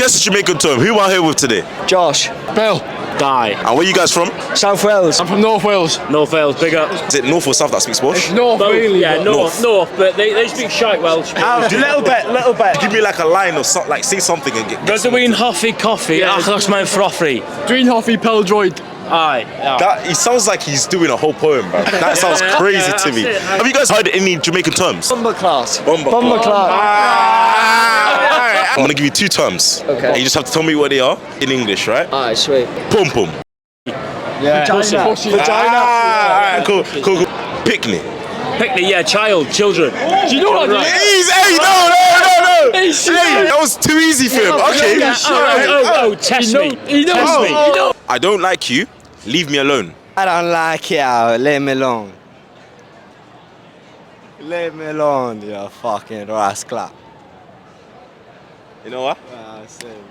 Best Jamaican term. Who am I here with today? Josh. Bill. Guy. And where you guys from? South Wales. I'm from North Wales. North Wales, big up. Is it North or South that speaks Welsh? North, really. Yeah, North. North, but they speak shite Welsh. Little bit. Give me like a line or something, like say something and get. Rydw i'n hoffi coffi achos mae'n ffroffri. Dwi'n hoffi peldroed. Aye. That he sounds like he's doing a whole poem, bro. That sounds crazy to me. Have you guys heard any Jamaican terms? Bomber class. Bomber class. I'm gonna give you 2 terms. Okay. And you just have to tell me what they are in English, right? Alright, sweet. Pum pum. Yeah. Vagina. Alright, cool. Picnic. Picnic, yeah, children. Do you know what I Easy, hey, no. Hey, that was too easy for him. Okay. Test me. Test me. I don't like you. Leave me alone. I don't like you. Leave me alone. Leave me alone, you fucking rascal. You know what? Same.